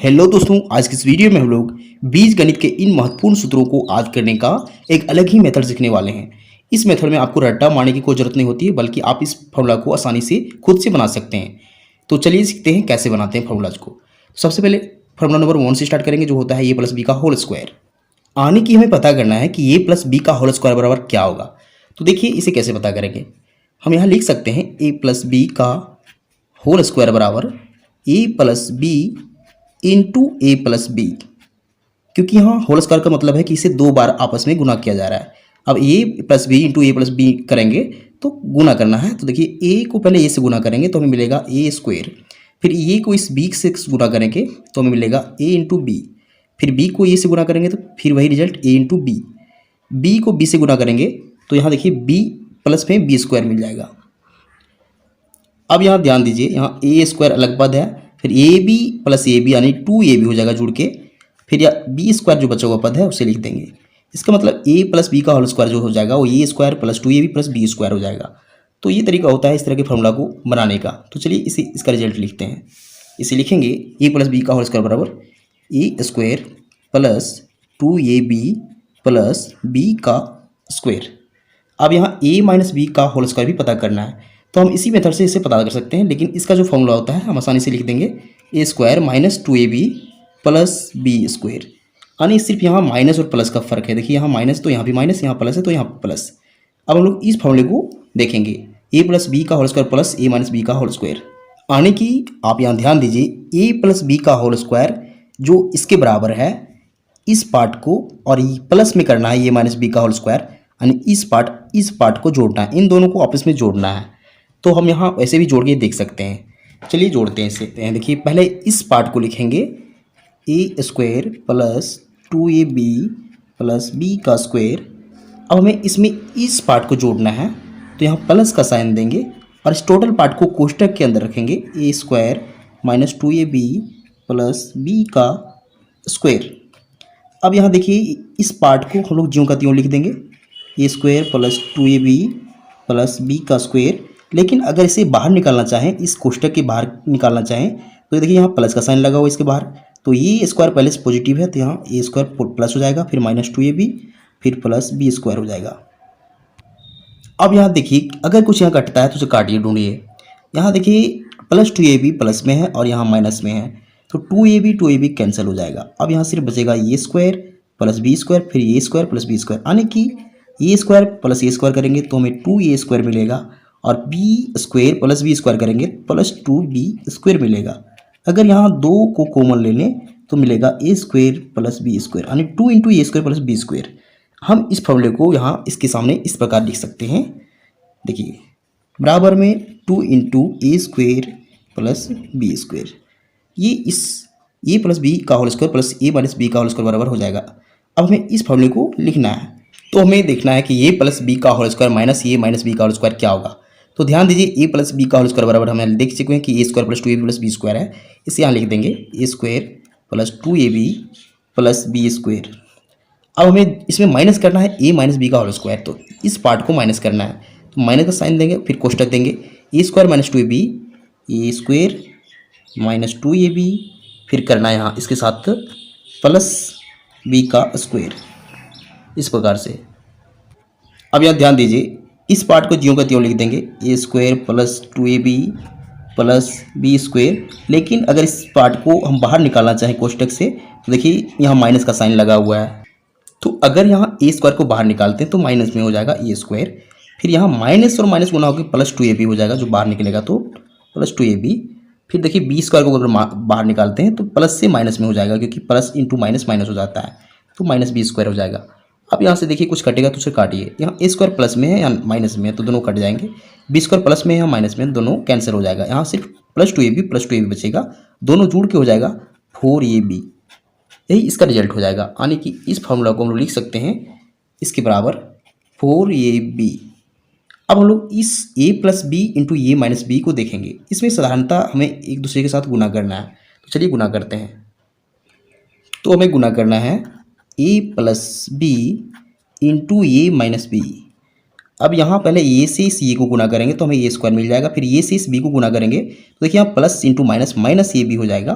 Hello दोस्तों, आज की इस वीडियो में हम लोग बीजगणित के इन महत्वपूर्ण सूत्रों को याद करने का एक अलग ही मेथड सीखने वाले हैं। इस मेथड में आपको रट्टा मारने की कोई जरूरत नहीं होती है, बल्कि आप इस फॉर्मूला को आसानी से खुद से बना सकते हैं। तो चलिए सीखते हैं कैसे बनाते हैं फार्मूलाज को। सबसे पहले फार्मूला नंबर 1 से स्टार्ट करेंगे, जो होता है ए प्लस बी का होल स्क्वायर। आने की हमें पता करना है कि ए प्लस बी का होल स्क्वायर बराबर क्या होगा। तो देखिए इसे कैसे पता करेंगे। हम यहाँ लिख सकते हैं ए प्लस बी का होल स्क्वायर बराबर ए plus B into A plus B, क्योंकि यहाँ होल स्क्वायर का मतलब है कि इसे दो बार आपस में गुना किया जा रहा है। अब ए plus B into A plus B करेंगे तो गुना करना है। तो देखिए ए को पहले ए से गुना करेंगे तो हमें मिलेगा ए स्क्वायर, फिर ए को इस बी से गुना करेंगे तो हमें मिलेगा ए इंटू बी, फिर बी को ए से गुना करेंगे तो फिर वही रिजल्ट ए इंटू बी, बी को बी से गुना करेंगे तो यहाँ देखिए बी प्लस में बी स्क्वायर मिल जाएगा। अब यहाँ ध्यान दीजिए, यहाँ ए स्क्वायर अलग पद है, फिर A B plus A B यानी 2ab हो जाएगा जुड़ के, फिर या बी स्क्वायर जो बचा हुआ पद है उसे लिख देंगे। इसका मतलब ए प्लस बी का होल स्क्वायर जो हो जाएगा वो A square plus 2ab plus B square हो जाएगा। तो ये तरीका होता है इस तरह के फार्मूला को बनाने का। तो चलिए इसका रिजल्ट लिखते हैं। इसे लिखेंगे ए प्लस बी का होल स्क्वायर बराबर A square plus 2ab plus B का स्क्वायर। अब यहाँ a माइनस बी का होल स्क्वायर भी पता करना है, तो हम इसी मेथड से इसे पता कर सकते हैं, लेकिन इसका जो फॉर्मूला होता है हम आसानी से लिख देंगे A square minus 2ab plus B square. यानी सिर्फ यहाँ माइनस और प्लस का फर्क है। देखिए यहाँ माइनस तो यहाँ भी माइनस, यहाँ प्लस है तो यहाँ प्लस। अब हम लोग इस फॉर्मूले को देखेंगे, ए प्लस बी का होल स्क्वायर प्लस ए माइनस बी का होल स्क्वायर। आने की आप यहाँ ध्यान दीजिए, ए प्लस बी का होल स्क्वायर जो इसके बराबर है इस पार्ट को, और ये प्लस में करना है ए माइनस बी का होल स्क्वायर, यानी इस पार्ट को जोड़ना है, इन दोनों को आपस में जोड़ना है। तो हम यहाँ ऐसे भी जोड़ के देख सकते हैं। चलिए जोड़ते हैं इसे। देखिए पहले इस पार्ट को लिखेंगे A square plus 2ab plus B का स्क्वायर। अब हमें इसमें इस पार्ट को जोड़ना है, तो यहाँ प्लस का साइन देंगे और इस टोटल पार्ट को कोष्टक के अंदर रखेंगे, A square minus 2ab plus B का स्क्वायर। अब यहाँ देखिए इस पार्ट को हम लोग ज्यों का त्यों लिख देंगे, A square plus 2ab plus B का स्क्वायर। लेकिन अगर इसे बाहर निकालना चाहें, इस कोष्टक के बाहर निकालना चाहें, तो देखिए यहाँ प्लस का साइन लगा हुआ इसके बाहर, तो ये स्क्वायर पहले से पॉजिटिव है तो यहाँ ए स्क्वायर प्लस हो जाएगा, फिर माइनस 2ab फिर प्लस बी स्क्वायर हो जाएगा। अब यहाँ देखिए अगर कुछ यहाँ कटता है तो उसे काटिए, ढूंढिए। यहाँ देखिए प्लस 2ab प्लस में है और यहाँ माइनस में है, तो 2ab कैंसिल हो जाएगा। अब यहाँ सिर्फ बचेगा A square plus B square, फिर A square plus B square, यानी कि A square plus A square करेंगे तो हमें 2a स्क्वायर मिलेगा, और B square plus B square करेंगे प्लस 2b स्क्वायर मिलेगा। अगर यहाँ दो को कॉमन ले लें तो मिलेगा ए स्क्वायर प्लस बी स्क्वायर, यानी 2 इंटू ए स्क्वायर प्लस बी स्क्वायर। हम इस फॉर्मूले को यहाँ इसके सामने इस प्रकार लिख सकते हैं। देखिए बराबर में 2 इंटू ए स्क्वायर प्लस बी स्क्वायर, ये इस ए प्लस बी का होल स्क्वायर प्लस ए माइनस बी का होल स्क्वायर बराबर हो जाएगा। अब हमें इस फॉर्मूले को लिखना है, तो हमें देखना है कि ए प्लस बी का whole square minus A minus B का होल स्क्वायर क्या होगा। तो ध्यान दीजिए ए प्लस बी का होल स्क्वायर बराबर हमें देख चुके हैं कि A square plus 2ab plus B square है। इसे यहाँ लिख देंगे A square plus 2ab plus B square. अब हमें इसमें माइनस करना है ए माइनस बी का होल स्क्वायर, तो इस पार्ट को माइनस करना है, तो माइनस का साइन देंगे, फिर कोष्टक देंगे, A square minus 2ab A square minus 2ab, फिर करना है यहाँ इसके साथ प्लस बी का स्क्वायर, इस प्रकार से। अब यहाँ ध्यान दीजिए इस पार्ट को ज्यों का त्यों लिख देंगे, A square plus 2ab plus B square. लेकिन अगर इस पार्ट को हम बाहर निकालना चाहें कोष्टक से, तो देखिए यहाँ माइनस का साइन लगा हुआ है, तो अगर यहाँ ए स्क्वायर को बाहर निकालते हैं तो माइनस में हो जाएगा ए स्क्वायर, फिर यहाँ माइनस और माइनस गुना होकर प्लस 2ab हो जाएगा, जो बाहर निकलेगा तो प्लस 2ab। फिर देखिए बी स्क्वायर को अगर बाहर निकालते हैं तो प्लस से माइनस में हो जाएगा, क्योंकि प्लस इंटू माइनस माइनस हो जाता है, तो माइनस बी स्क्वायर हो जाएगा। अब यहाँ से देखिए कुछ कटेगा तो उसे काटिए, यहाँ ए स्क्वायर प्लस में है या माइनस में है तो दोनों कट जाएंगे, बी स्क्वायर प्लस में है या माइनस में, दोनों कैंसिल हो जाएगा। यहाँ सिर्फ प्लस 2ab बचेगा, दोनों जुड़ के हो जाएगा 4ab। यही इसका रिजल्ट हो जाएगा, यानी कि इस फार्मूला को हम लोग लिख सकते हैं इसके बराबर 4ab। अब हम लोग इस a plus B into A minus B को देखेंगे। इसमें साधारणतः हमें एक दूसरे के साथ गुना करना है, तो चलिए गुना करते हैं। तो हमें गुना करना है ए plus B into A minus B. अब यहाँ पहले ए से इस ए को गुना करेंगे तो हमें ए स्क्वायर मिल जाएगा, फिर ए से इस बी को गुना करेंगे तो देखिए यहाँ plus into minus minus A B हो जाएगा,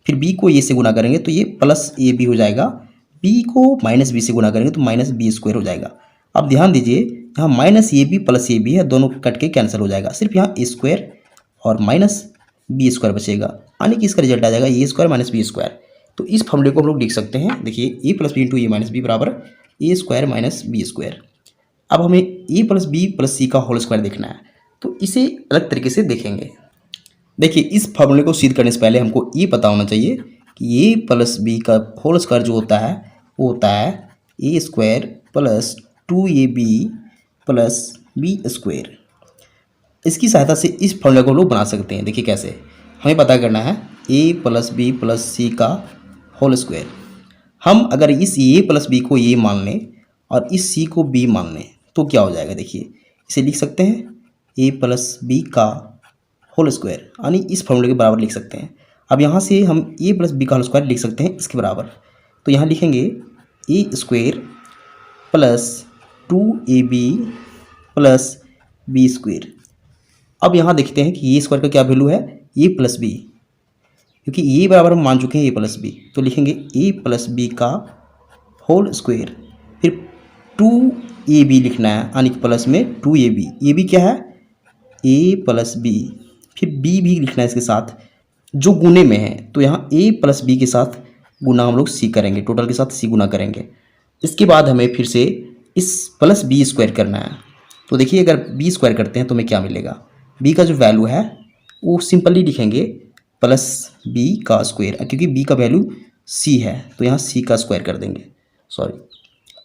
फिर बी को ए से गुना करेंगे तो ये प्लस ए बी हो जाएगा, बी को माइनस बी से गुना करेंगे तो माइनस बी स्क्वायर हो जाएगा। अब ध्यान दीजिए यहाँ minus A B plus A B है, दोनों कट के कैंसिल हो जाएगा, सिर्फ यहाँ ए स्क्वायर और माइनस बी स्क्वायर बचेगा, यानी कि इसका रिजल्ट आ जाएगा A square minus B square. तो इस फॉर्मूले को हम लोग लिख सकते हैं, देखिए ए plus B into A minus B बराबर A square minus B square. अब हमें ए प्लस बी प्लस सी का होल स्क्वायर देखना है, तो इसे अलग तरीके से देखेंगे। देखिए इस फॉर्मूले को सिद्ध करने से पहले हमको ये पता होना चाहिए कि ए प्लस बी का होल स्क्वायर जो होता है वो होता है A square plus 2ab plus B square. इसकी सहायता से इस फॉर्मूले को हम लोग बना सकते हैं। देखिए कैसे, हमें पता करना है ए प्लस बी प्लस सी का होल स्क्वायर। हम अगर इस ए प्लस बी को ए मान लें और इस सी को बी मान लें तो क्या हो जाएगा, देखिए इसे लिख सकते हैं ए प्लस बी का होल स्क्वायर, यानी इस फॉर्मूले के बराबर लिख सकते हैं। अब यहाँ से हम ए प्लस बी का होल स्क्वायर लिख सकते हैं इसके बराबर, तो यहाँ लिखेंगे A square plus 2ab plus B square. अब यहाँ देखते हैं कि ए स्क्वायर का क्या वैल्यू है, ए प्लस बी, क्योंकि ए बराबर हम मान चुके हैं ए प्लस बी, तो लिखेंगे ए प्लस बी का होल स्क्वायर, फिर 2ab लिखना है, यानी कि प्लस में 2ab, ए बी क्या है ए प्लस बी, फिर बी भी लिखना है इसके साथ जो गुने में है, तो यहाँ ए प्लस बी के साथ गुना हम लोग सी करेंगे, टोटल के साथ सी गुना करेंगे। इसके बाद हमें फिर से इस प्लस बी स्क्वायर करना है, तो देखिए अगर बी स्क्वायर करते हैं तो हमें क्या मिलेगा, बी का जो वैल्यू है वो सिंपली लिखेंगे प्लस बी का स्क्वायर, क्योंकि बी का वैल्यू सी है तो यहाँ सी का स्क्वायर कर देंगे, सॉरी।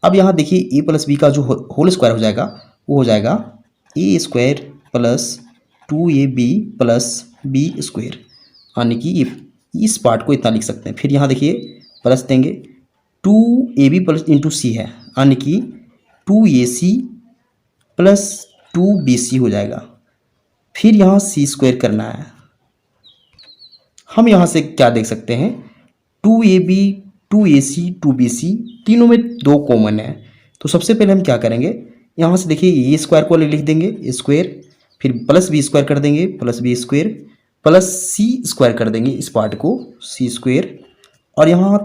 अब यहाँ देखिए ए प्लस बी का जो होल स्क्वायर हो जाएगा वो हो जाएगा A square plus 2ab plus B square, यानी कि इस पार्ट को इतना लिख सकते हैं। फिर यहाँ देखिए प्लस देंगे 2ab प्लस इंटू सी है, यानी कि 2ac प्लस 2bc हो जाएगा। फिर यहाँ सी स्क्वायर करना है। हम यहाँ से क्या देख सकते हैं 2ab 2ac 2bc तीनों में 2 कॉमन है, तो सबसे पहले हम क्या करेंगे, यहाँ से देखिए ए स्क्वायर को लिख देंगे ए स्क्वायर, फिर प्लस बी स्क्वायर कर देंगे plus B square, plus C square कर देंगे इस पार्ट को सी स्क्वायर, और यहाँ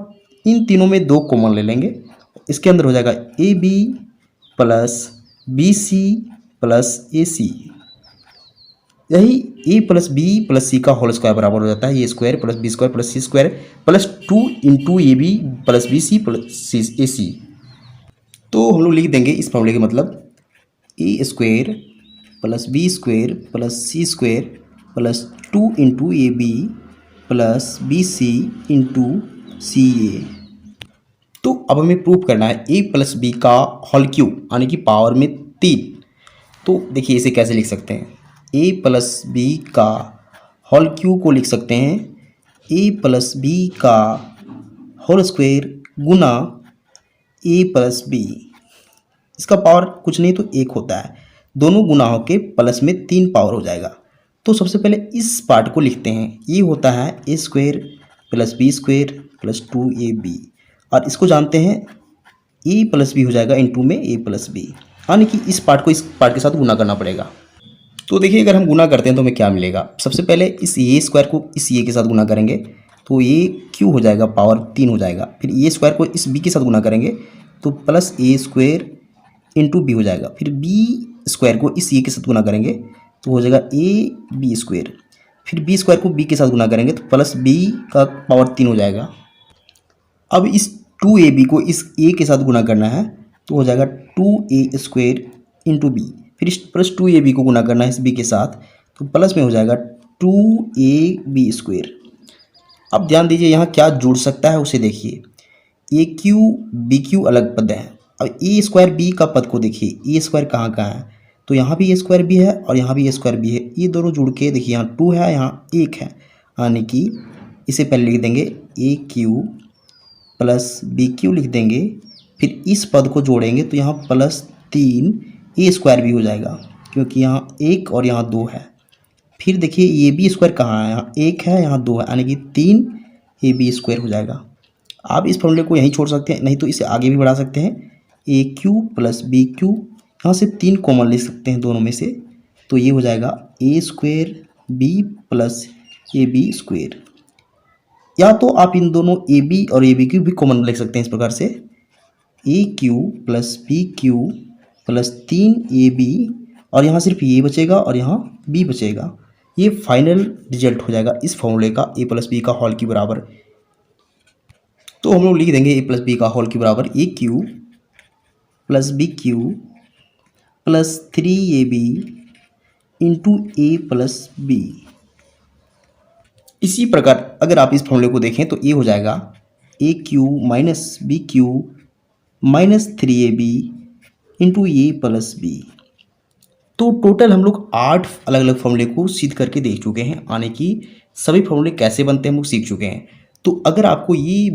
इन तीनों में 2 कॉमन ले लेंगे, इसके अंदर हो जाएगा A B plus B C plus A C. यही A plus B plus C का होल स्क्वायर बराबर हो जाता है A square plus B square plus C square plus 2 into A B plus B C plus A C. तो हम लोग लिख देंगे इस फॉर्मूले के मतलब A square plus B square plus C square plus 2 into A B plus B C into सी ए। तो अब हमें प्रूव करना है ए प्लस बी का होल क्यूब, यानी कि पावर में 3। तो देखिए इसे कैसे लिख सकते हैं, ए प्लस बी का होल क्यूब को लिख सकते हैं ए प्लस बी का होल स्क्वायर गुना ए प्लस बी, इसका पावर कुछ नहीं तो 1 होता है, दोनों गुना होके प्लस में 3 पावर हो जाएगा। तो सबसे पहले इस पार्ट को लिखते हैं, ये होता है A square plus B square plus 2ab, और इसको जानते हैं ए प्लस बी हो जाएगा इंटू में ए प्लस बी, यानी कि इस पार्ट को इस पार्ट के साथ गुना करना पड़ेगा। तो देखिए अगर हम गुना करते हैं तो हमें क्या मिलेगा, सबसे पहले इस ए स्क्वायर को इस ए के साथ गुना करेंगे तो ये क्यू हो जाएगा पावर 3 हो जाएगा, फिर ए स्क्वायर को इस बी के साथ गुना करेंगे तो plus A square into B हो जाएगा, फिर बी स्क्वायर को इस ए के साथ गुना करेंगे तो हो जाएगा ए बी स्क्वायर, फिर बी स्क्वायर को बी के साथ गुना करेंगे तो प्लस बी का पावर 3 हो जाएगा। अब इस 2ab को इस ए के साथ गुना करना है तो हो जाएगा 2a स्क्वायर इंटू बी, फिर इस प्लस 2ab को गुना करना है इस बी के साथ तो प्लस में हो जाएगा 2ab स्क्वायर। अब ध्यान दीजिए यहाँ क्या जुड़ सकता है उसे देखिए, ए क्यू बी क्यू अलग पद है, अब ए स्क्वायर बी का पद को देखिए ए स्क्वायर कहाँ है, तो यहाँ भी ए स्क्वायर बी है और यहाँ भी ए स्क्वायर बी है, ये दोनों जुड़ के देखिए यहाँ 2 है यहाँ 1 है, यानी कि इसे पहले लिख देंगे ए क्यू प्लस बी क्यू लिख देंगे, फिर इस पद को जोड़ेंगे तो यहाँ प्लस 3 ए स्क्वायर भी हो जाएगा क्योंकि यहाँ 1 और यहाँ 2 है, फिर देखिए ये बी स्क्वायर कहाँ है, यहाँ 1 है यहाँ 2 है, यानी कि 3 ए बी स्क्वायर हो जाएगा। आप इस फॉर्मूले को यहीं छोड़ सकते हैं, नहीं तो इसे आगे भी बढ़ा सकते हैं, ए क्यू प्लस बी क्यू, यहाँ से 3 कॉमन ले सकते हैं दोनों में से, तो ये हो जाएगा A square B plus A B square. या तो आप इन दोनों ए बी और ए बी क्यू भी कॉमन लिख सकते हैं इस प्रकार से, A cube plus B cube plus 3ab और यहाँ सिर्फ ये बचेगा और यहाँ b बचेगा। ये फाइनल रिजल्ट हो जाएगा इस फॉर्मूले का a प्लस बी का होल के बराबर। तो हम लोग लिख देंगे a प्लस बी का होल के बराबर A cube plus B cube plus 3ab into A plus B. इसी प्रकार अगर आप इस फॉर्मूले को देखें तो ये हो जाएगा A cube minus B cube minus 3ab into A plus B. तो टोटल हम लोग 8 अलग अलग फॉर्मूले को सिद्ध करके देख चुके हैं, आने की सभी फॉर्मूले कैसे बनते हैं हम लोग सीख चुके हैं। तो अगर आपको ये